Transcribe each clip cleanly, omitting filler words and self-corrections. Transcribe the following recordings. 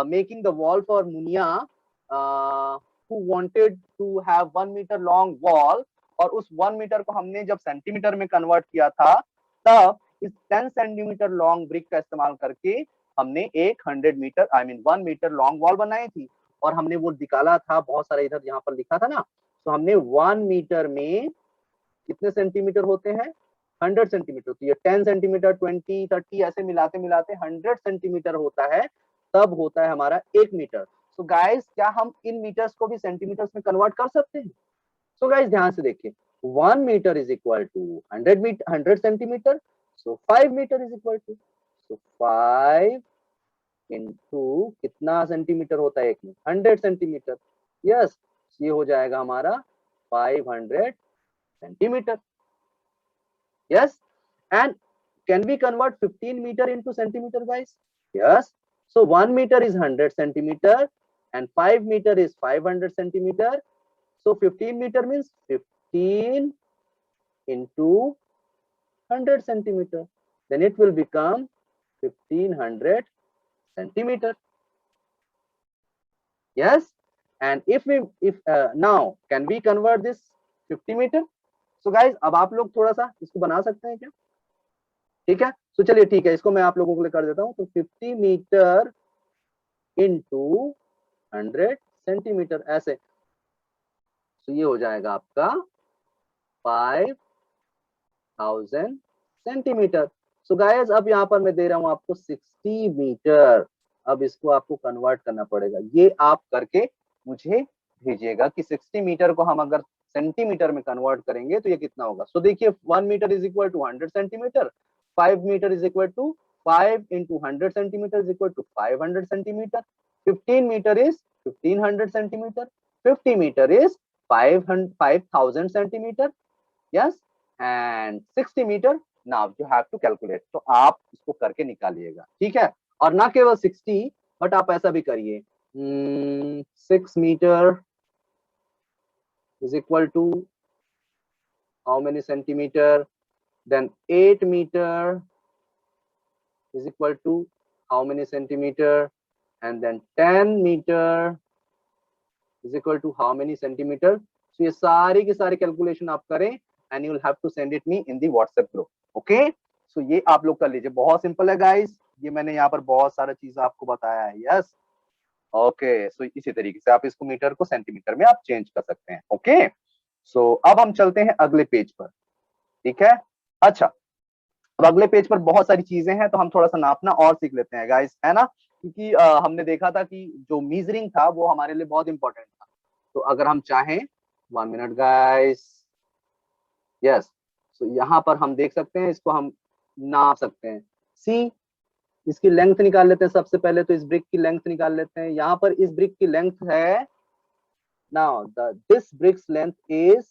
making the wall for Munia, who wanted to have 1 meter long wall, और उस 1 metre को हमने जब सेंटीमीटर में कन्वर्ट किया था, तब इस 10 सेंटीमीटर लॉन्ग ब्रिक का इस्तेमाल करके हमने एक 100 metre I mean 1 metre long wall बनाई थी, और हमने वो निकाला था बहुत सारा, इधर यहाँ पर लिखा था ना, तो हमने 1 मीटर में कितने सेंटीमीटर होते हैं, 100 सेंटीमीटर, तो ये 10 सेंटीमीटर 20 30 ऐसे मिलाते मिलाते 100 सेंटीमीटर होता है, तब होता है हमारा 1 मीटर। सो गाइस, क्या हम इन मीटर्स को भी सेंटीमीटर्स में कन्वर्ट कर सकते हैं? सो गाइस ध्यान से देखिए, 1 metre is equal to 100 centimetre, so 5 metre is equal to, so 5 into कितना सेंटीमीटर होता है एक में, 100 सेंटीमीटर, यस, ये हो जाएगा हमारा 500 centimetre, yes. And can we convert 15 meter into centimeter, guys? Yes. So 1 meter is 100 centimeter and 5 meter is 500 centimeter. So 15 meter means 15 into 100 centimeter. Then it will become 1500 centimeter. Yes. And if now can we convert this 50 meter? So guys, अब आप लोग थोड़ा सा इसको बना सकते हैं क्या? ठीक है, तो चलिए ठीक है, इसको मैं आप लोगों के लिए कर देता हूं। तो 50 मीटर इंटू 100 सेंटीमीटर ऐसे, तो ये हो जाएगा आपका 5000 सेंटीमीटर। सो गाइस, अब यहाँ पर मैं दे रहा हूं आपको 60 मीटर। अब इसको आपको कन्वर्ट करना पड़ेगा, ये आप करके मुझे भेजिएगा कि 60 मीटर को हम अगर सेंटीमीटर में कन्वर्ट करेंगे तो ये कितना होगा। सो देखिए, 1 metre is equal to 100 centimetre, 5 meter is equal to 5 into 100 centimeter is equal to 500 centimeter, 15 meter is 1500 centimeter, 50 meter is 5000 centimeter, yes, and 60 meter now you have to calculate। तो आप इसको करके निकालिएगा, ठीक है। और ना केवल 60, बट आप ऐसा भी करिए, 6 meter is equal to how many centimeter, then 8 meter is equal to how many centimeter, and then 10 meter is equal to how many centimeter। so ये सारी की सारी कैलकुलेशन आप करें and you will have to send it me in the WhatsApp group, okay। so ये आप लोग कर लीजिए, बहुत सिंपल है गाइस, ये मैंने यहाँ पर बहुत सारा चीज आपको बताया है, यस, ओके। सो इसी तरीके से आप इसको मीटर को सेंटीमीटर में आप चेंज कर सकते हैं, ओके। सो अब हम चलते हैं अगले पेज पर, ठीक है। अच्छा, अब अगले पेज पर बहुत सारी चीजें हैं, तो हम थोड़ा सा नापना और सीख लेते हैं गाइस, है ना, क्योंकि हमने देखा था कि जो मीजरिंग था वो हमारे लिए बहुत इंपॉर्टेंट था। तो अगर हम चाहें, 1 मिनट गाइस, यस, तो यहाँ पर हम देख सकते हैं, इसको हम नाप सकते हैं। सी, इसकी लेंथ निकाल लेते हैं सबसे पहले, तो इस ब्रिक की लेंथ निकाल लेते हैं। यहाँ पर इस ब्रिक की लेंथ है, now this bricks length is,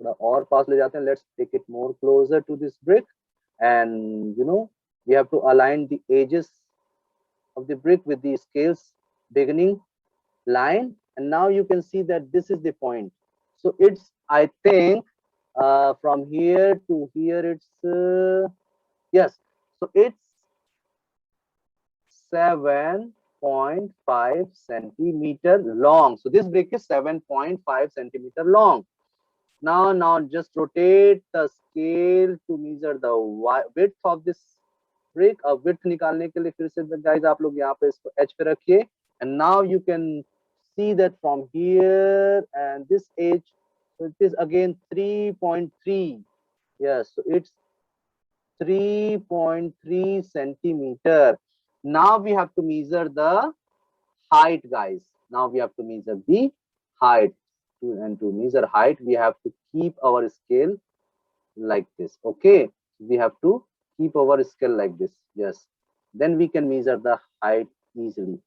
थोड़ा और पास ले जाते हैं, let's take it more closer to this brick, and you know we have to align the edges of the brick with the scales beginning line, and now you can see that this is the point. So it's, I think, from here to here it's yes, so it's 7.5 centimeter long. So this brick is 7.5 centimeter long. Now just rotate the scale to measure the width of this brick. अब width निकालने के लिए फिर से guys आप लोग यहाँ पे इसको एच पे रखिए, and now you can see that from here and this edge, so it is again 3.3, yes, so it's 3.3 centimeter। now we have to measure the height, guys, now we have to measure the height, and to measure height we have to keep our scale like this, okay, we have to keep our scale like this, yes, then we can measure the height easily,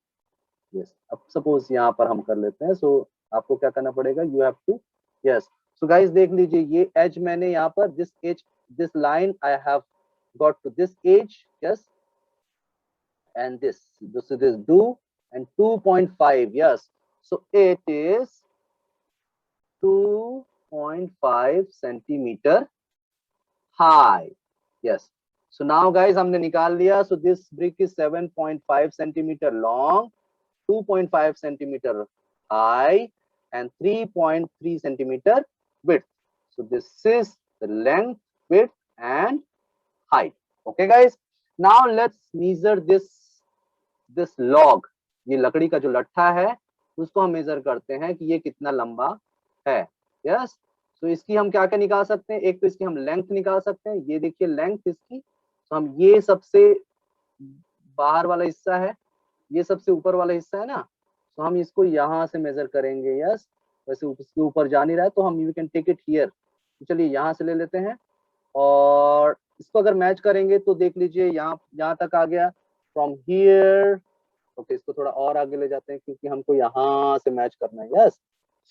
yes। अब suppose यहाँ पर हम कर लेते हैं, सो आपको क्या करना पड़ेगा, you have to, yes, so guys देख लीजिए, ये edge मैंने यहाँ पर this edge, this line I have got to this edge, yes, and this is 2 and 2.5, yes, so it is 2.5 centimeter high, yes। So now guys हमने निकाल लिया. So this brick is 7.5 centimetre long, 2.5 centimetre high and 3.3 centimeter width. So this is the length, width and height. Okay guys, now let's measure this log. ये लकड़ी का जो लट्ठा है उसको हम मेजर करते हैं कि ये कितना लंबा है. यस, तो इसकी हम क्या क्या निकाल सकते हैं. एक तो इसकी हम लेंथ निकाल सकते हैं. ये देखिए लेंथ इसकी. तो हम ये सबसे बाहर वाला हिस्सा है, ये सबसे ऊपर वाला हिस्सा है ना, तो हम इसको यहाँ से मेजर करेंगे. यस, वैसे इसके ऊपर जा नहीं रहा है तो हम you can take it here. चलिए यहाँ से ले लेते हैं और इसको अगर मैच करेंगे तो देख लीजिए यहाँ तक आ गया फ्रॉम हियर. ओके, इसको थोड़ा और आगे ले जाते हैं क्योंकि हमको यहाँ से मैच करना है. यस,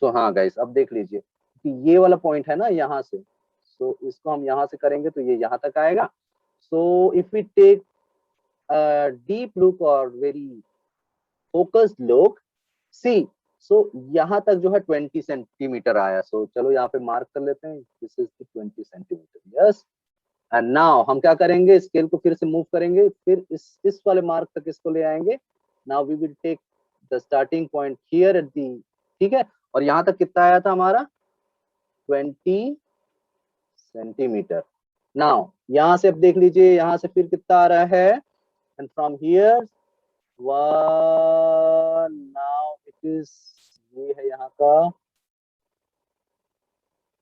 सो हाँ गाइस, अब देख लीजिए कि ये वाला पॉइंट है ना यहाँ से, सो इसको हम यहाँ से करेंगे तो ये यहाँ तक आएगा. So if we take deep look और very focused look, see, so यहाँ तक जो है 20 सेंटीमीटर आया. सो चलो यहाँ पे मार्क कर लेते हैं. This is 20 centimetre. Yes, and now हम क्या करेंगे, स्केल को फिर से मूव करेंगे, फिर इस वाले मार्क तक इसको ले आएंगे. Now we will take the starting point here at the, ठीक है. और यहाँ तक कितना आया था हमारा 20 सेंटीमीटर. नाउ यहाँ से अब देख लीजिए यहाँ से फिर कितना आ रहा है, and from here now it is, ये है यहाँ का.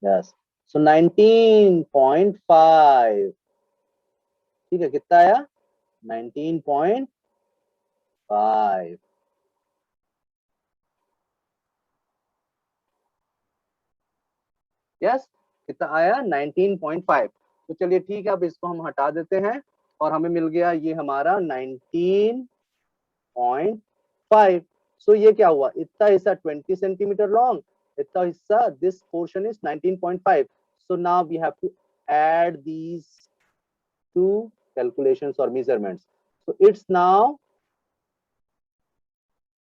यस, सो 19.5. ठीक है, कितना आया 19.5. यस, कितना आया 19.5. तो चलिए ठीक है, अब इसको हम हटा देते हैं और हमें मिल गया ये हमारा 19.5. सो ये क्या हुआ, इतना हिस्सा 20 सेंटीमीटर लॉन्ग, इतना हिस्सा this portion is 19.5. So now we have to add these two calculations or measurements. So it's now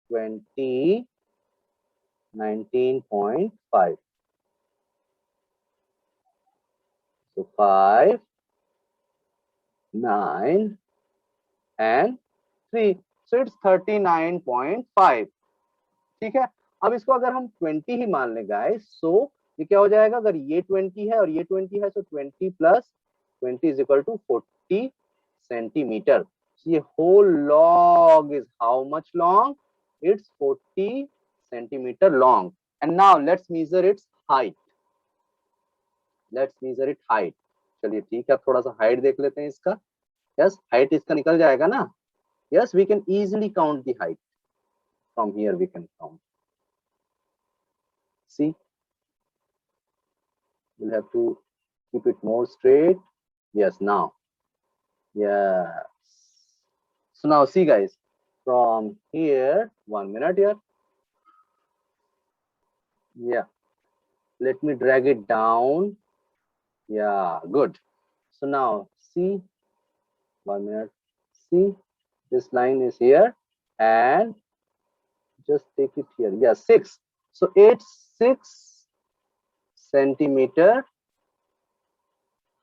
20, 19.5. So 5, 9 and 3. So it's 39.5. ठीक है. अब इसको अगर हम 20 ही मान लें गाइस, सो ये क्या हो जाएगा, अगर ये 20 है और ये 20 है, तो 20 plus 20 is equal to 40 centimetre. ये whole log is how much long, it's 40 centimetre long. And now let's measure its height. Let's measure it height. चलिए ठीक है, थोड़ा सा हाइट देख लेते हैं इसका. यस, हाइट इसका निकल जाएगा ना. Yes, we can easily count the height. From here we can count. See, we'll have to keep it more straight. Yes, now. Yes. So now see guys, from here, 1 minute here. Yeah. Let me drag it down. Yeah, good. So now see, 1 minute. See, this line is here and just take it here. Yeah, 6. So it's 6 centimeter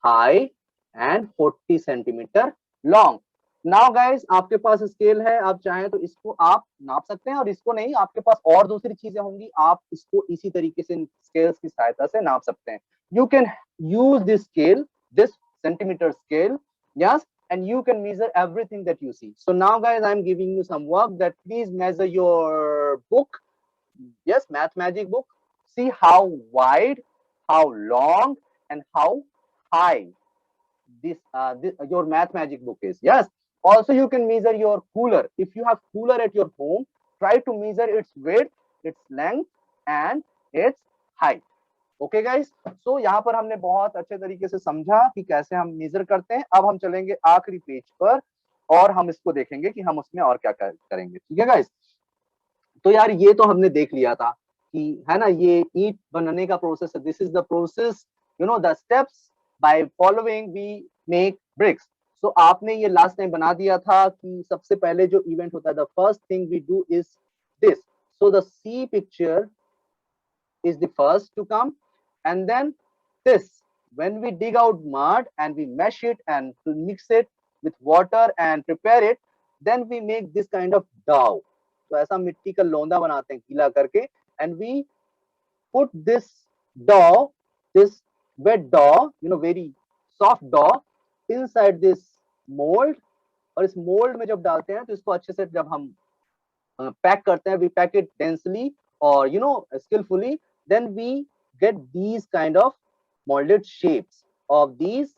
high and 40 centimetre long. Now guys, आपके पास scale है, आप चाहें तो इसको आप नाप सकते हैं और इसको नहीं, आपके पास और दूसरी चीजें होंगी, आप इसको इसी तरीके से स्केल्स की सहायता से नाप सकते हैं. You can use this scale, this centimetre scale. Yes, and you can measure everything that you see. So now guys, I'm giving you some work that please measure your book. Yes, Math Magic book. See how wide, how long and how high this your Math Magic book is. Yes, also you can measure your cooler. If you have cooler at your home, try to measure its width, its length and its height. Okay guys, so यहाँ पर हमने बहुत अच्छे तरीके से समझा कि कैसे हम मेजर करते हैं. अब हम चलेंगे आखिरी पेज पर और हम इसको देखेंगे कि हम उसमें और क्या करेंगे. ठीक है गाइस, तो यार ये तो हमने देख लिया था कि है ना, ये ईंट बनने का प्रोसेस है. This is the process, you know, the steps by following we make bricks. So आपने ये लास्ट टाइम बना दिया था कि सबसे पहले जो इवेंट होता है, the first thing we do is this. So the C picture is the first to come and then this, when we dig out mud and we mesh it and to mix it with water and prepare it, then we make this kind of dough. तो ऐसा मिट्टी का लोंदा बनाते हैं गीला करके, and we put this dough, this wet dough, very soft dough inside this mold. और इस मोल्ड में जब डालते हैं तो इसको अच्छे से जब हम पैक करते हैं, we pack it densely or skillfully, then we get these kind of molded shapes of these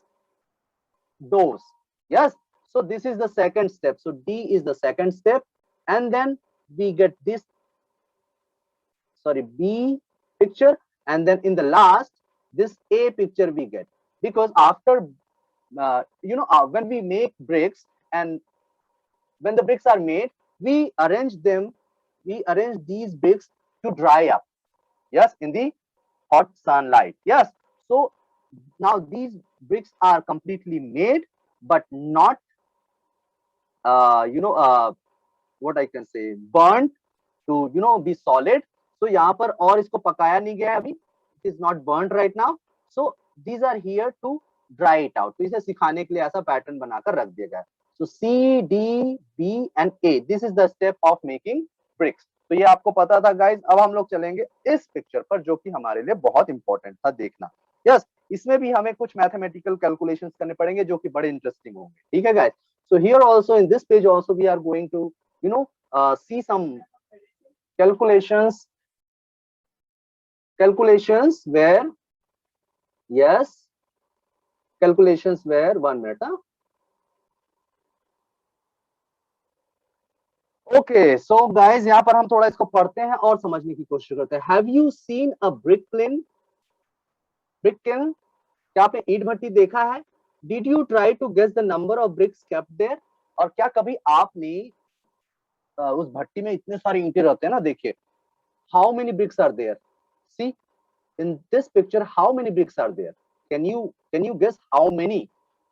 doughs. Yes, so this is the second step. So D is the second step, and then we get this, sorry, B picture, and then in the last this A picture we get, because after when we make bricks and when the bricks are made, we arrange these bricks to dry up, yes, in the hot sunlight. Yes, so now these bricks are completely made but not what I can say, burnt to be solid. So यहाँ पर और इसको पकाया नहीं गया अभी, it is not burnt right now. So these are here to dry it out. तो इसे सिखाने के लिए ऐसा पैटर्न बनाकर रख दिया गया है. So C, D, B and A, this is the step of making bricks. तो ये आपको पता था guys. अब हम लोग चलेंगे इस पिक्चर पर जो कि हमारे लिए बहुत इंपॉर्टेंट था देखना. यस, इसमें भी हमें कुछ मैथमेटिकल कैलकुलेशंस करने पड़ेंगे जो कि बड़े इंटरेस्टिंग होंगे. ठीक है guys. So here also in this page also we are going to see some calculations where, yes, calculations where, 1 minute. Okay, so guys यहाँ पर हम थोड़ा इसको पढ़ते हैं और समझने की कोशिश करते हैं. Have you seen a brick kiln? क्या आपने ईंट भट्टी देखा है? Did you try to guess the number of bricks kept there? और क्या कभी आपने उस भट्टी में इतने सारे ईंटें रहते हैं ना, देखिए, how many bricks are there? See in this picture how many bricks are there? Can you guess how many?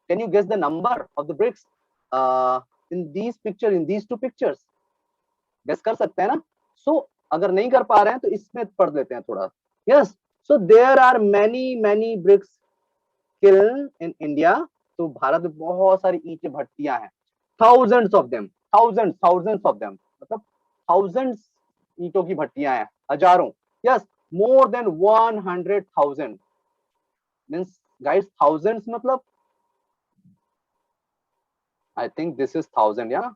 Can you guess the number of the bricks in these two pictures? guess कर सकते हैं ना? So अगर नहीं कर पा रहे हैं तो इसमें पढ़ लेते हैं थोड़ा. Yes, so there are many bricks kiln in India. तो भारत में बहुत सारी ईंटें भट्टियां हैं. thousands of them, मतलब thousands ईंटों की भट्टियां हैं, हजारों. Yes, more than 100,000 means guys, thousands मतलब I think this is thousand, yeah,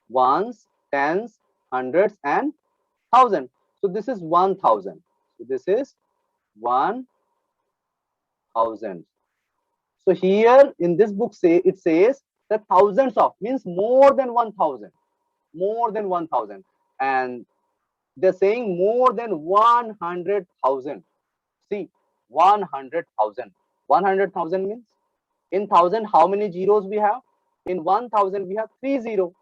ones, tens, hundreds and thousand. So this is 1,000. So this is 1,000. So here in this book it says that thousands of means more than 1,000, and they're saying more than 100,000. See, 100,000. 100,000 means in thousand how many zeros we have? In 1,000 we have 3 zeros.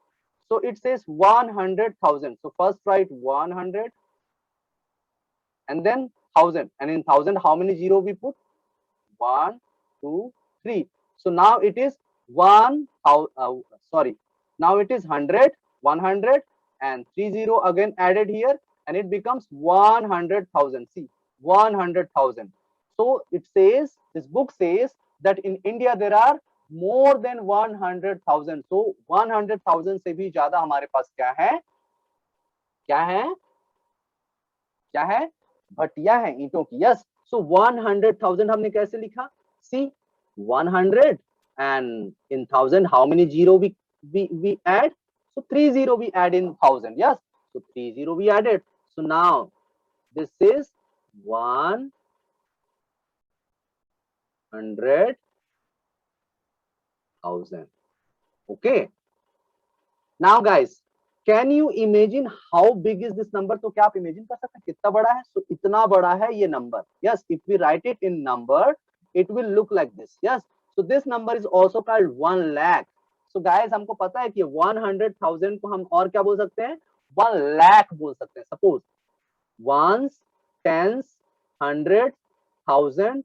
So it says 100,000. So first write 100 and then 1,000. And in 1,000 how many zero we put? 1, 2, 3. So now it is now it is 100 and 30 again added here, and it becomes 100,000. See, 100,000. So it says, this book says that in India there are more than 100,000. So 100,000 से भी ज्यादा हमारे पास क्या है? भट्टियां हैं ईंटों की. Yes, so 100,000 हमने कैसे लिखा? See, 100 and in 1,000 how many zero we add? So 30 we add in 1,000. Yes, so 30 we added. So now this is 100,000. Okay, now guys, can you imagine how big is this number? तो क्या आप imagine कर सकते हैं कितना बड़ा है? So इतना बड़ा है ये number. Yes, if we write it in number, it will look like this. Yes, so this number is also called 1 lakh. So guys, हमको पता है कि 100,000 को हम और क्या बोल सकते हैं? 1 lakh बोल सकते हैं. Suppose ones, tens, hundreds, thousand,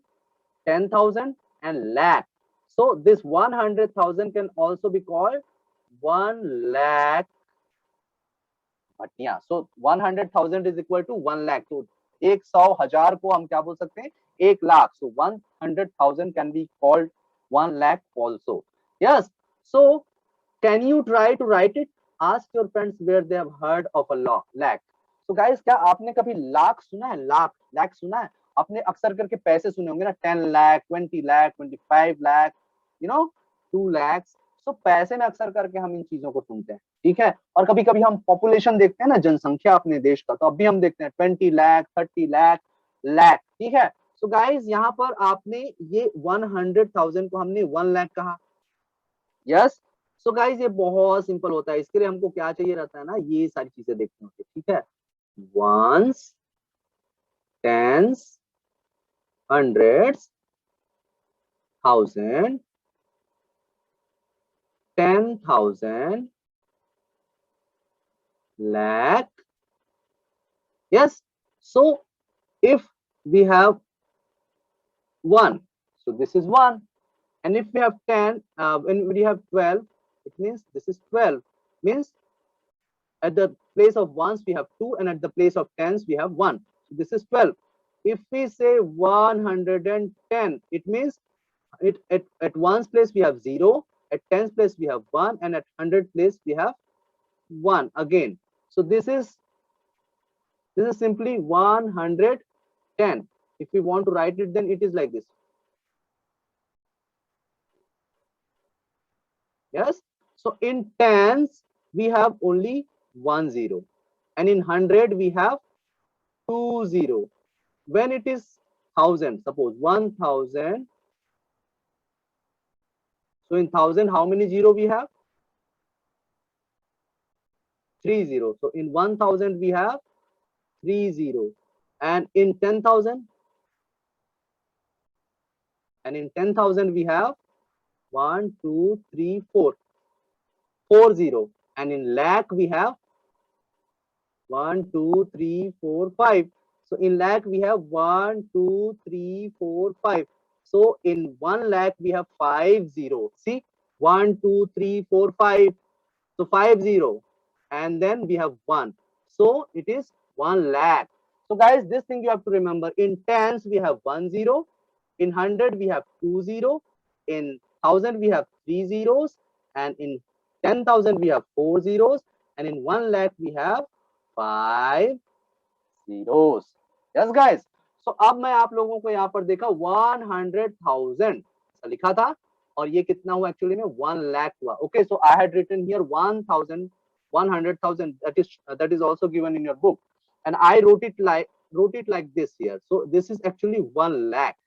10,000 and lakh. So this 100,000 can also be called 1 lakh भट्टियां. So 100,000 is equal to 1 lakh. तो 100,000 को हम क्या बोल सकते हैं? 1 lakh. So 100,000 can be called 1 lakh also. Yes. So can you try to write it? Ask your friends where they have heard of a lakh. So guys, क्या आपने कभी लाख सुना है? लाख सुना है? आपने अक्सर करके पैसे सुने होंगे ना, 10 लाख, 20 लाख, 25 लाख, 2 लाख. सो पैसे में अक्सर करके हम इन चीजों को सुनते हैं, ठीक है. और कभी कभी हम पॉपुलेशन देखते हैं ना, जनसंख्या अपने देश का, तो अभी हम देखते हैं 20 लाख, 30 लाख, लाख, ठीक है. सो गाइस, यहाँ पर आपने ये 100,000 को हमने 1 लाख कहा. यस. सो गाइस, ये बहुत सिंपल होता है. इसके लिए हमको क्या चाहिए रहता है ना, ये सारी चीजें देखनी होती है, ठीक है. Ones, tens, hundreds, thousand, 10,000, lakh. Yes. So if we have 1, so this is 1. And if we have 10, when we have 12, it means this is 12. Means at the place of ones we have 2, and at the place of tens we have 1. So this is 12. If we say 110, it means at ones place we have 0, at tens place we have 1, and at 100 place we have 1 again. So this is simply 110. If we want to write it, then it is like this. Yes. So in tens we have only 1 0, and in 100 we have 2 0. When it is 1000, suppose 1000. So in 1000, how many 0 we have? 3 0. So in 1000 we have 3 0. And in 10,000, we have 1 2 3 4 4 0. And in lakh we have 1 2 3 4 5. So in lakh we have 1 2 3 4 5. So in 1 lakh we have 5 0. See, 1 2 3 4 5. So 5 0. And then we have 1. So it is 1 lakh. So guys, this thing you have to remember. In tens we have 1 0. In 100 we have 2 0. In 1000 we have 3 zeros. And in 10,000 we have 4 zeros. And in 1 lakh we have 5 zeros. Yes guys. So अब मैं आप लोगों को यहाँ पर देखा 100,000 लिखा था, और ये कितना हुआ एक्चुअली में 1 lakh हुआ. Okay, so I had written here 1,000, 100,000. That is also given in your book, and I wrote it like this here. So this is actually 1 lakh.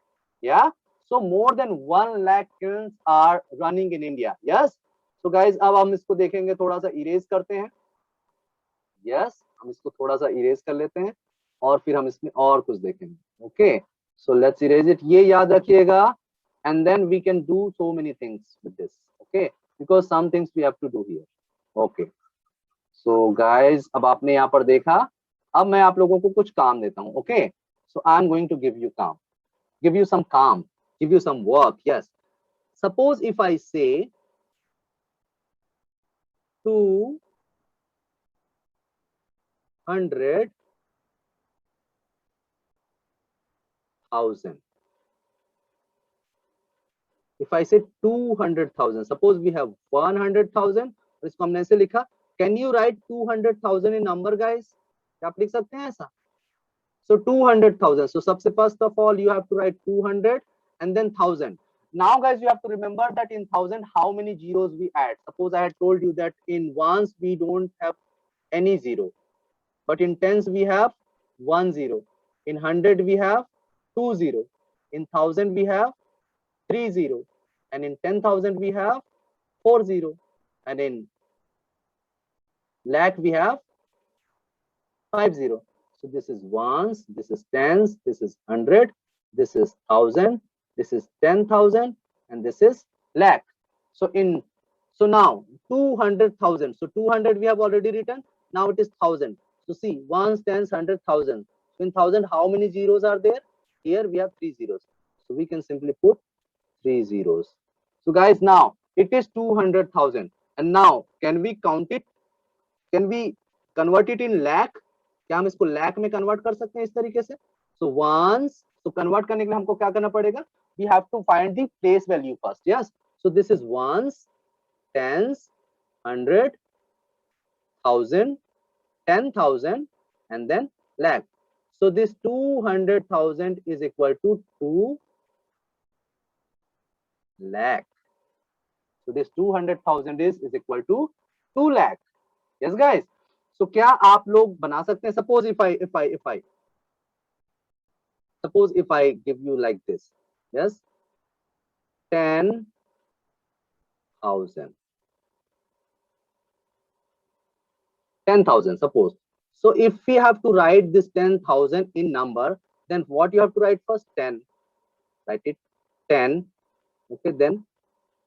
Yeah. So more than 1 lakh kilns are running in India. Yes. So guys, अब हम इसको देखेंगे, थोड़ा सा erase करते हैं. Yes, हम इसको थोड़ा सा इरेज कर लेते हैं, और फिर हम इसमें और कुछ देखेंगे. Okay, so let's erase it. ये याद रखिएगा, and then we can do so many things with this. Okay, because some things we have to do here. Okay, so guys, अब आपने यहाँ पर देखा. अब मैं आप लोगों को कुछ काम देता हूँ. Okay, so I'm going to give you calm, give you some calm, give you some work. Yes, suppose if I say 200,000. If I say 200,000, suppose we have 100,000, इसको हमने ऐसे लिखा. Can you write 200,000 in number, guys? क्या आप लिख सकते हैं ऐसा? So 200,000. So सबसे first of all you have to write 200 and then 1000. Now guys, you have to remember that in 1000 how many zeros we add. Suppose I had told you that in ones we don't have any zero, but in tens we have 1 0. In 100 we have 2 0. In 1000 we have 3 0. And in 10,000 we have 4 0. And in lakh we have 5 0. So this is ones, this is tens, this is 100, this is 1000, this is 10,000, and this is lakh. So now 200,000. So 200 we have already written. Now it is 1000. So see, ones, tens, 100, 1000. So in 1000 how many zeros are there? Here we have 3 zeros. So we can simply put 3 zeros. So guys, now it is 200,000. And now can we count it? Can we convert it in lakh? क्या हम इसको lakh में convert कर सकते हैं इस तरीके से? So once, तो convert करने के लिए हमको क्या करना पड़ेगा? we have to find the place value first. Yes, so this is ones, tens, 100, 1000, 10,000, and then lakh. So this 200,000 is equal to 2 lakh. So this 200,000 is equal to 2 lakh. Yes guys, so क्या आप लोग बना सकते हैं? Suppose if I give you like this, yes, 10,000, 10,000 suppose. So if we have to write this 10,000 in number, then what you have to write first? 10. Write it 10. Okay, then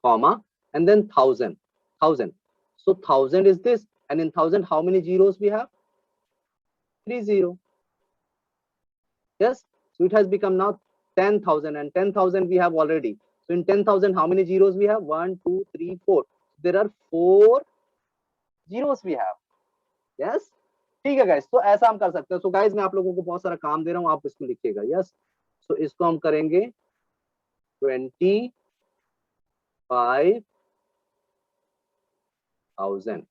comma, and then 1,000. So 1,000 is this, and in 1,000 how many zeros we have? 30. Yes, so it has become now 10,000, and 10,000 we have already. So in 10,000 how many zeros we have? 1, 2, 3, 4. There are 4 zeros we have. Yes, ठीक है guys, तो ऐसा हम कर सकते हैं. So guys, मैं आप लोगों को बहुत सारा काम दे रहा हूँ, आप इसको लिखिएगा. Yes, so इसको हम करेंगे 25,000.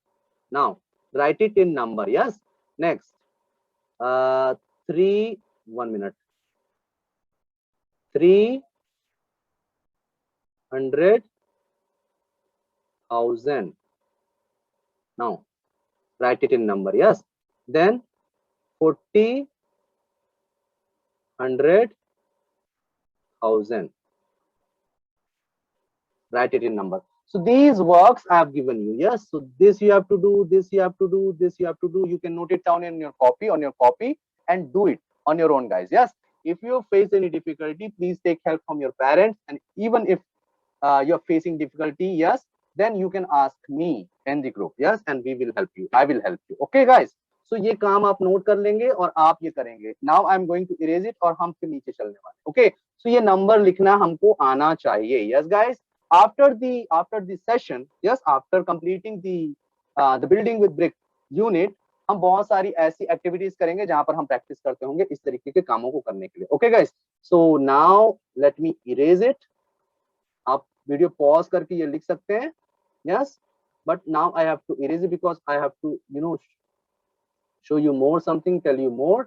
Now write it in number. Yes, next 1 minute, 300,000. Now write it in number. Yes, then 40, 100,000. Write it in number. So these works I have given you. Yes, so this you have to do, this you have to do, this you have to do. You can note it down in your copy, and do it on your own, guys. Yes, if you face any difficulty, please take help from your parents, and even if you're facing difficulty, yes, then you can ask me in the group. Yes, and we will help you. I will help you. Okay guys, so ये काम आप note कर लेंगे और आप ये करेंगे. Now I'm going to erase it और हम फिर नीचे चलने वाले. Okay, so ये नंबर लिखना हमको आना चाहिए. Yes guys, after the session, yes, after completing the building with brick unit, हम बहुत सारी ऐसी एक्टिविटीज करेंगे जहां पर हम प्रैक्टिस करते होंगे इस तरीके के कामों को करने के लिए. Okay guys, so now let me erase it. आप वीडियो पॉज करके ये लिख सकते हैं. Yes, but now I have to erase it because I have to show you more something, tell you more.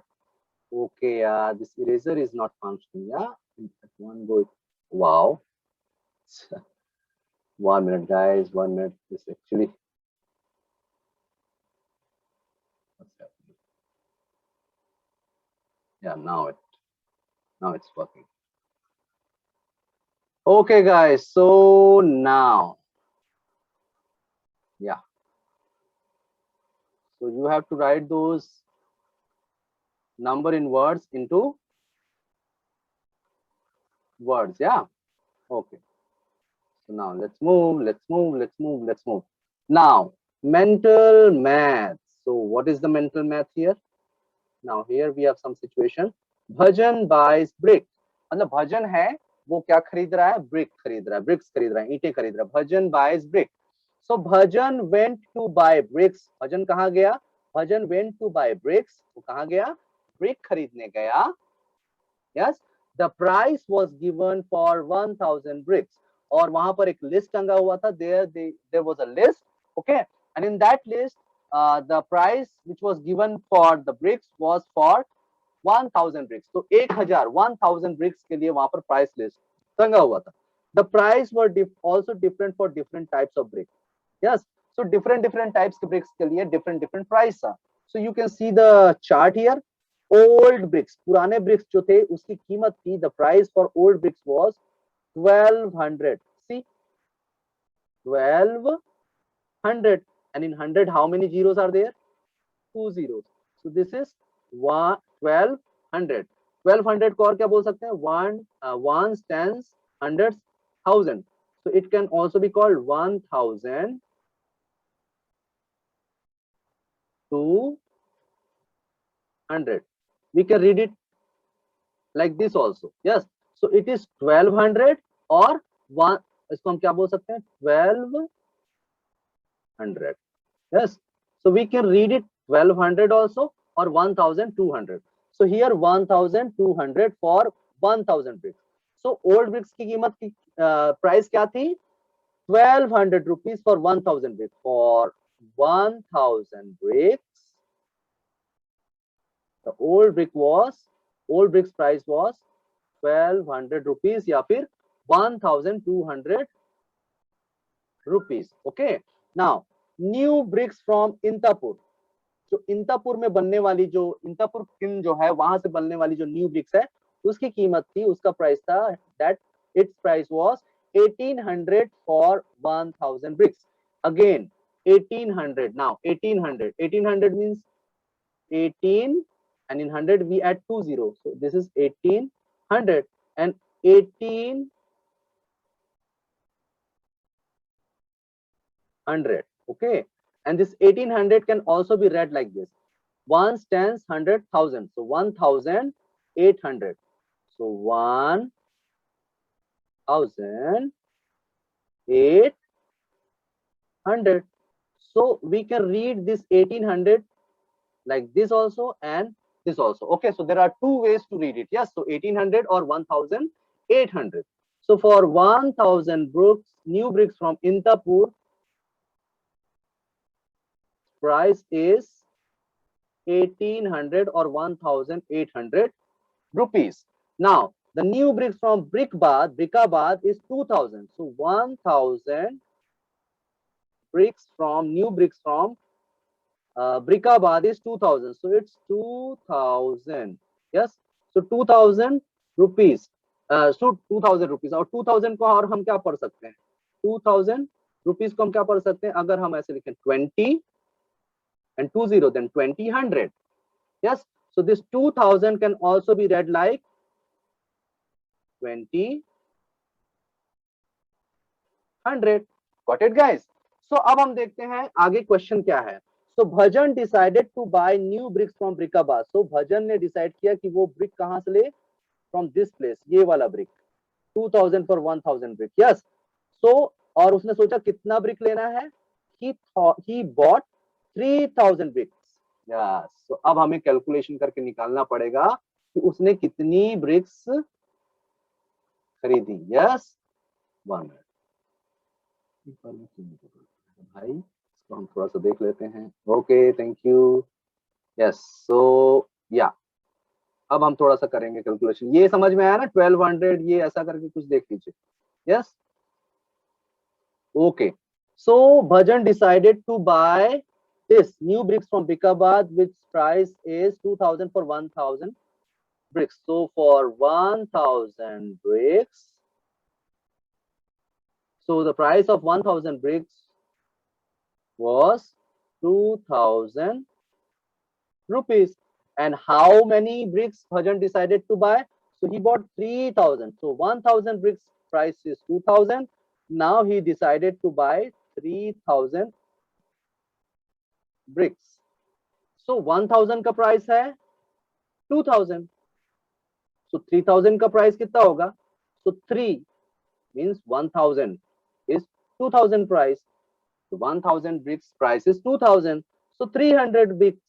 Okay, this eraser is not functioning. Yeah, at one go. Wow. 1 minute guys, 1 minute. This actually, what's happening? Yeah, now it's working. Okay guys, so now, yeah, so you have to write those number in words into words. Yeah, okay. So now let's move. Now, mental math. So what is the mental math here? Now here we have some situation. Bhajan buys brick. मतलब भजन है वो क्या खरीद रहा है? Brick खरीद रहा है, ब्रिक्स खरीद रहा है, ईंटें खरीद रहा है. भजन buys brick. So bhajan went to buy bricks. भजन कहाँ गया? भजन went to buy bricks. वो कहाँ गया? ब्रिक खरीदने गया. Yes, the price was given for 1,000 bricks. और वहां पर एक लिस्ट टंगा हुआ था. There was a list. Okay, and in that list the price which was given for the bricks was for 1,000 bricks. तो 1,000 bricks के लिए वहां पर प्राइस लिस्ट टंगा हुआ था. The price were also different for different types of bricks. Yes, so different types of bricks के लिए different price था. So you can see the chart here. Old bricks, पुराने bricks जो थे उसकी कीमत थी, the price for old bricks was 1,200. See, 1,200, and in 100 how many zeros are there? 2 zeros. So this is 1,200. 1,200 को और क्या बोल सकते हैं? Ones, tens, hundreds, thousand. So it can also be called 1,200. We can read it like this also. Yes, so it is 1,200 or one. इसको हम क्या बोल सकते हैं? 1,200. Yes, so we can read it 1,200 also or 1,200. So here 1,200 for 1,000 bricks. So old bricks की कीमत की price क्या थी 1200 rupees for 1000 bricks. For 1000 bricks, the old bricks price was 1200 rupees या फिर 1200 rupees. Okay. Now, new bricks from Intapur. जो इंतापुर में बनने वाली जो इंतापुर किन जो है वहां से बनने वाली जो न्यू ब्रिक्स है उसकी कीमत थी उसका प्राइस था that it's price was 1800 for 1000 bricks. Again 1800. Now 1800 means 18 and in 100 we add 2 zeros, so this is 1800 and 1800. Okay, and this 1800 can also be read like this: ones, tens, 100, 1000. So 1800. So 1800. So we can read this 1800 like this also and this also. Okay, so there are two ways to read it. Yes, so 1800 or 1800. So for 1000 bricks, new bricks from Intapur, price is 1800 or 1800 rupees. Now the new bricks from Brickabad is 2000. So 1000 bricks from new bricks from Brickabad is 2000. So it's 2000. Yes. So 2000 rupees. So 2000 rupees और 2000 को और हम क्या पढ़ सकते हैं 2000 rupees को हम क्या पढ़ सकते हैं अगर हम ऐसे लिखें 20 and 20 then 2000. Yes. So this 2000 can also be read like 2000. Got it guys? So अब हम देखते हैं आगे क्वेश्चन क्या है. So bhajan decided to buy new bricks from Brickabad. So भजन ने डिसाइड किया कि वो ब्रिक कहां से ले from this place, ये वाला brick 2000 for 1000 brick. Yes. So और उसने सोचा कितना ब्रिक लेना है he bought 3000 bricks. Yes. So अब हमें कैलकुलेशन करके निकालना पड़ेगा कि उसने कितनी ब्रिक्स खरीदी. Yes. 1 minute. भाई इसको हम थोड़ा सा देख लेते हैं. Okay thank you. Yes so या अब हम थोड़ा सा करेंगे कैलकुलेशन. ये समझ में आया ना 1200 ये ऐसा करके कुछ देख लीजिए. Yes okay. So Bhajan decided to buy this new bricks from Brickabad which price is 2000 for 1000 bricks. So for 1000 bricks, so the price of 1000 bricks was 2000 rupees. And how many bricks Bhajan decided to buy? So he bought 3000. So 1000 bricks price is 2000. Now he decided to buy 3000 bricks. So 1000 का price है 2000. So 3000 का price कितना होगा? So 3 means 1000 is 2000 price. So 1000 bricks price is 2000. So 300 bricks,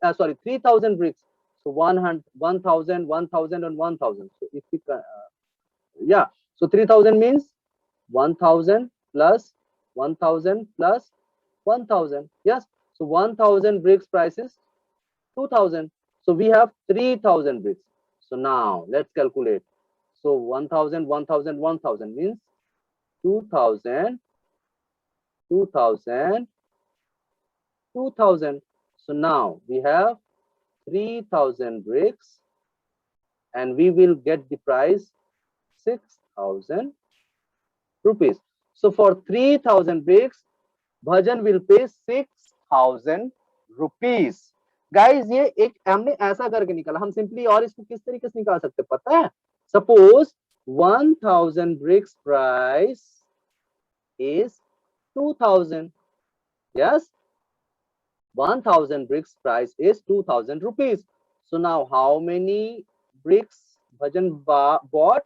3000 bricks. So 100, 1000, 1000 and 1000. So if we, yeah, so 3000 means 1000 plus 1000 plus 1000. Yes. So 1000 bricks price is 2000. So we have 3000 bricks. So now let's calculate. So 1000, 1000, 1000 means 2000, 2000, 2000. So now we have 3000 bricks and we will get the price 6000 rupees. So for 3000 bricks, Bhajan will pay 6000 rupees. Guys, ये एक हमने ऐसा करके निकाला. हम simply और इसको किस तरीके से निकाल सकते पता है? Suppose 1000 bricks price is 2000. Yes, 1000 bricks price is 2000 rupees. So now how many bricks Bhajan bought?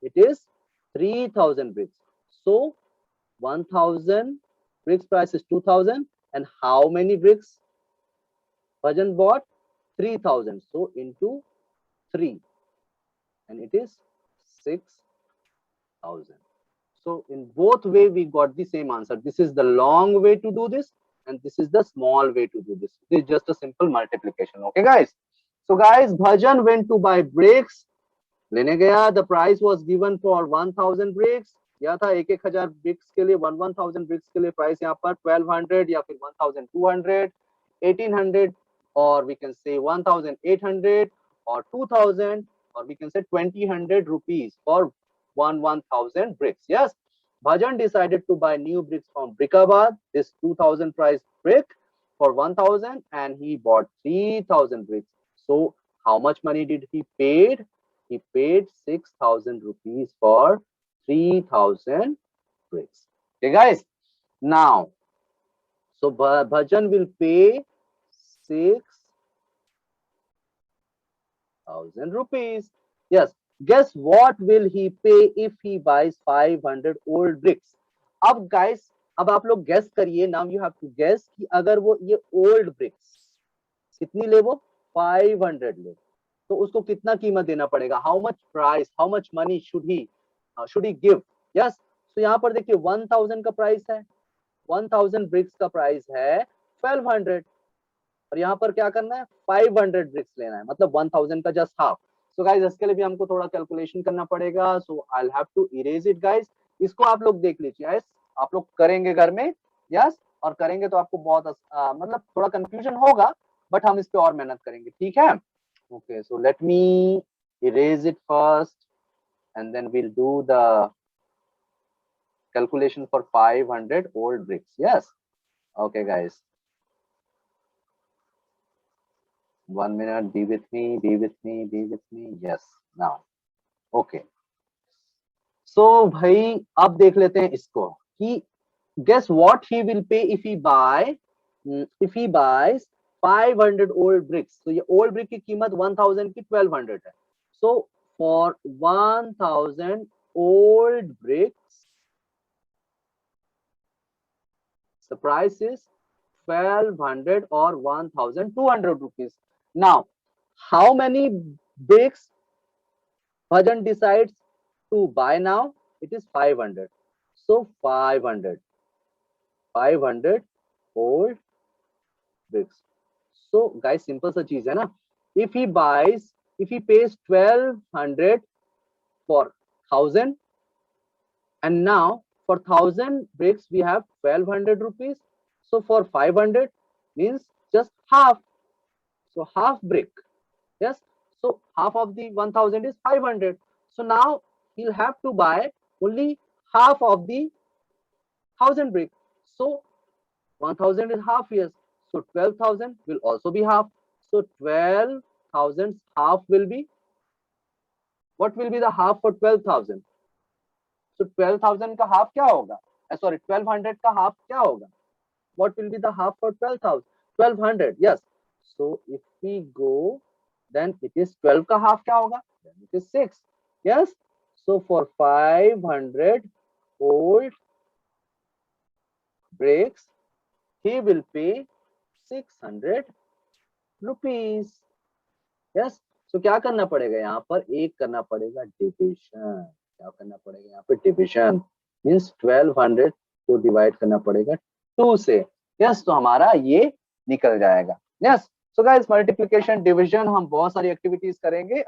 It is 3000 bricks. So 1000 bricks price is 2000 and how many bricks Bhajan bought? 3000. So into 3 and it is 6,000. So in both way we got the same answer. This is the long way to do this and this is the small way to do this. This is just a simple multiplication. Okay guys. So guys, Bhajan went to buy bricks. लेने गया, the price was given for 1000 bricks. या था 1000 bricks के लिए 1000 bricks के लिए price यहाँ पर 1200 या फिर 1200, 1800 or we can say 1800 or 2000 or we can say 2000 rupees for 1000 bricks. Yes, Bhajan decided to buy new bricks from Brickabad, this 2000 price brick for 1000 and he bought 3000 bricks. So how much money did he paid? He paid 6,000 rupees for 3000 bricks. Okay guys, now so Bhajan will pay 6,000 rupees. Yes, guess what will he pay if he buys 500 old bricks? अब guys, अब आप लोग guess करिए. Now you have to guess कि अगर वो ये old bricks कितनी ले, वो 500 ले, तो उसको कितना कीमत देना पड़ेगा? How much price, how much money should he give? Yes, so यहाँ पर देखिए 1000 का प्राइस है, 1000 ब्रिक्स का प्राइस है 1200 और यहाँ पर क्या करना है? 500 ब्रिक्स लेना है, मतलब 1000 का जस्ट हाफ. सो गाइस इसके लिए भी हमको थोड़ा कैलकुलेशन करना पड़ेगा. So I will have to erase it guys. इसको आप लोग देख लीजिए. यस, आप लोग करेंगे घर में. यस, और करेंगे तो आपको बहुत मतलब थोड़ा कंफ्यूजन होगा, बट हम इस पे और मेहनत करेंगे. ठीक है. Okay, so let me erase it first and then we'll do the calculation for 500 old bricks. Yes. Okay guys, 1 minute, be with me. Yes, now okay. So भाई अब देख लेते हैं इसको कि guess what he will pay if he buys 500 old bricks. So ये old brick की कीमत 1000 की 1200 है. So for 1000 old bricks, the price is 1200 or 1200 rupees. Now, how many bricks Bhajan decides to buy now? It is 500. So 500 old bricks. So guys, simple सा चीज है ना. If he pays 1200 for 1000 and now for 1000 bricks we have 1200 rupees. So for 500 means just half. So half brick. Yes. So half of the 1000 is 500. So now he'll have to buy only half of the 1000 brick. So 1000 is half, yes. So 12,000 will also be half. So 12,000 half will be, what will be the half for 12,000? So 12,000 का half क्या होगा? Sorry, 1200 का half क्या होगा? What will be the half for 12,000? 1200, yes. So if we go, then it is 12 का half क्या होगा? Then it is 6. Yes. So for 500 old bricks, he will pay 600 rupees. Yes. So क्या करना पड़ेगा यहाँ पर? एक करना पड़ेगा डिविजन. क्या करना पड़ेगा यहाँ पे? डिविजन. मीन्स 1200 को डिवाइड करना पड़ेगा 2 से. यस, तो हमारा ये निकल जाएगा. Yes. So guys, multiplication, division हम बहुत सारी एक्टिविटीज करेंगे.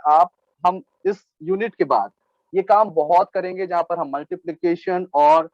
हम इस यूनिट के बाद ये काम बहुत करेंगे जहां पर हम मल्टीप्लिकेशन और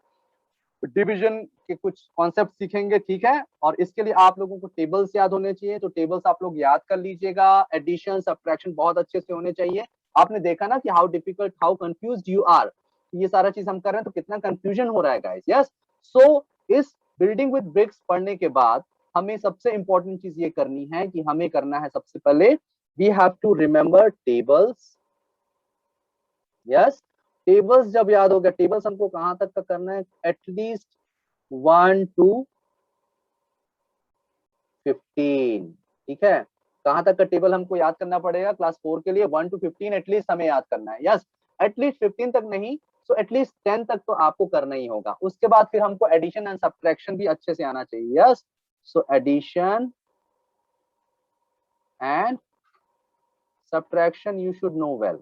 डिवीजन के कुछ कॉन्सेप्ट सीखेंगे. ठीक है. और इसके लिए आप लोगों को टेबल्स याद होने चाहिए, तो टेबल्स आप लोग याद कर लीजिएगा. एडिशन, सब्ट्रैक्शन बहुत अच्छे से होने चाहिए. आपने देखा ना कि how difficult, how confused you are. ये सारा चीज हम कर रहे हैं तो कितना कंफ्यूजन हो रहा है गाइस. यस. सो इस बिल्डिंग विद ब्रिक्स पढ़ने के बाद हमें सबसे इंपॉर्टेंट चीज ये करनी है कि हमें करना है सबसे पहले we have to remember tables. Yes, tables जब याद हो गया, टेबल्स हमको कहां तक का करना है? At least 1 to 15. ठीक है. कहां तक का टेबल हमको याद करना पड़ेगा क्लास 4 के लिए? 1 to 15 एटलीस्ट हमें याद करना है. यस, एटलीस्ट 15 तक नहीं, सो एटलीस्ट 10 तक तो आपको करना ही होगा. उसके बाद फिर हमको एडिशन एंड सब्ट्रैक्शन भी अच्छे से आना चाहिए. Yes. So addition and subtraction you should know well.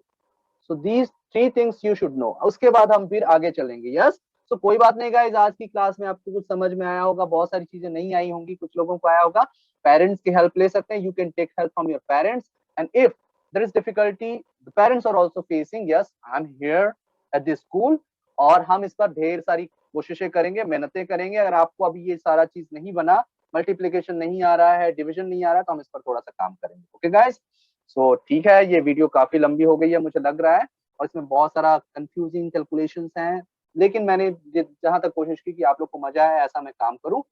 So these 3 things you should know. उसके बाद हम फिर आगे चलेंगे। यस, सो कोई बात नहीं गाइज, आज की क्लास में आपको कुछ समझ में आया होगा, बहुत सारी चीजें नहीं आई होंगी, कुछ लोगों को आया होगा। पेरेंट्स की हेल्प ले सकते हैं, you can take help from your parents, and if there is difficulty the parents are also facing, yes I am here at this school, और हम इस पर ढेर सारी कोशिशें करेंगे, मेहनतें करेंगे। अगर आपको अभी ये सारा चीज नहीं बना, मल्टीप्लीकेशन नहीं आ रहा है, डिवीजन नहीं आ रहा है, तो हम इस पर थोड़ा सा काम करेंगे। ओके गाइस, सो ठीक है, ये वीडियो काफी लंबी हो गई है मुझे लग रहा है, और इसमें बहुत सारा कंफ्यूजिंग कैलकुलेशंस हैं, लेकिन मैंने जहां तक कोशिश की कि आप लोग को मजा आए ऐसा मैं काम करूं,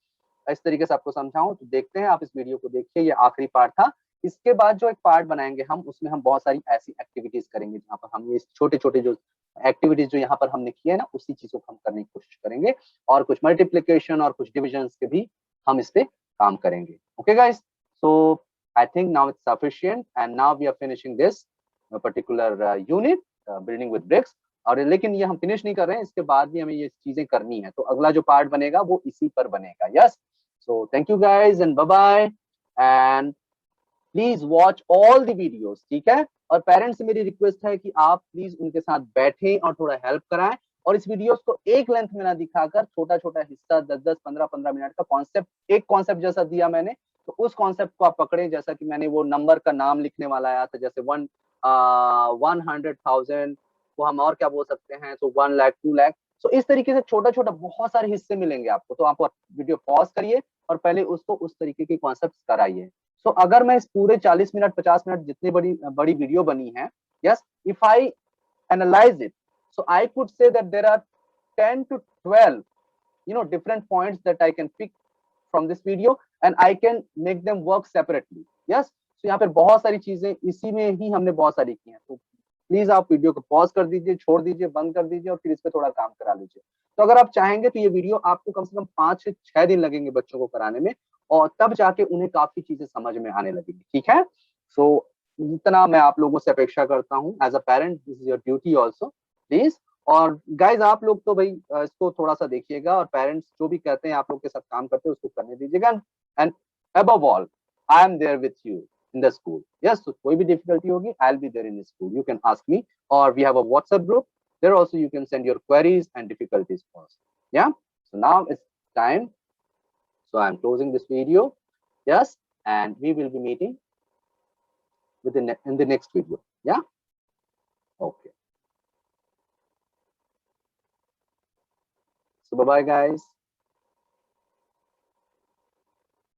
इस तरीके से आपको समझाऊं। तो देखते हैं, आप इस वीडियो को देखिए, ये आखिरी पार्ट था। इसके बाद जो एक पार्ट बनाएंगे हम, उसमें हम बहुत सारी ऐसी एक्टिविटीज करेंगे जहां पर हम ये छोटे छोटे जो एक्टिविटीज जो यहाँ पर हमने किए ना, उसी चीजों को हम करने की कोशिश करेंगे, और कुछ मल्टीप्लीकेशन और कुछ डिविजन के भी हम इस पे काम करेंगे। Okay guys, so I think now it's sufficient, and now we are finishing this particular unit building with bricks. और लेकिन ये हम फिनिश नहीं कर रहे हैं, इसके बाद भी हमें ये चीजें करनी है, तो अगला जो पार्ट बनेगा वो इसी पर बनेगा। Yes, so thank you guys and bye bye, and please watch all the videos, ठीक है। और पेरेंट्स से मेरी रिक्वेस्ट है कि आप प्लीज उनके साथ बैठें और थोड़ा हेल्प कराएं, और इस वीडियोस को एक लेंथ में ना दिखाकर छोटा छोटा हिस्सा 10-10 15-15 मिनट का कॉन्सेप्ट, एक कॉन्सेप्ट जैसा दिया मैंने, तो उस कॉन्सेप्ट को आप पकड़ें। जैसा कि मैंने वो नंबर का नाम लिखने वाला आया था, जैसे 100,000 को हम और क्या बोल सकते हैं, तो 1 लाख 2 लाख। तो इस तरीके से छोटा छोटा बहुत सारे हिस्से मिलेंगे आपको, तो आप वीडियो पॉज करिए और पहले उसको उस तरीके के कॉन्सेप्ट कराइए। सो अगर मैं इस पूरे 40 मिनट 50 मिनट जितनी बड़ी बड़ी वीडियो बनी है, yes, if I analyse it, so I could say that there are 10 to 12 different points that I can pick from this video, and I can make them work separately. Yes, so यहाँ पर बहुत सारी चीजें इसी में ही हमने बहुत सारी की हैं, तो प्लीज आप वीडियो को पॉज कर दीजिए, छोड़ दीजिए, बंद कर दीजिए, और फिर इस पे थोड़ा काम करा लीजिए। तो अगर आप चाहेंगे तो ये वीडियो आपको कम से कम 5 से 6 दिन लगेंगे बच्चों को कराने में, और तब जाके उन्हें काफी चीजें समझ में आने लगेगी, ठीक है। सो इतना मैं आप लोगों से अपेक्षा करता हूँ, as a parent this is your duty also, please. और गाइज आप लोग तो भाई इसको थोड़ा सा देखिएगा, और पेरेंट्स जो भी कहते हैं आप लोग के साथ काम करते हैं उसको करने दीजिएगा, and above all I am there with you in the school. Yes, so कोई भी difficulty होगी, I'll be there in the school. You can ask me, or we have a WhatsApp group. There also you can send your queries and difficulties for us. Yeah. So now it's time. So I'm closing this video. Yes, and we will be meeting in the next video. Yeah. Okay. So bye bye guys.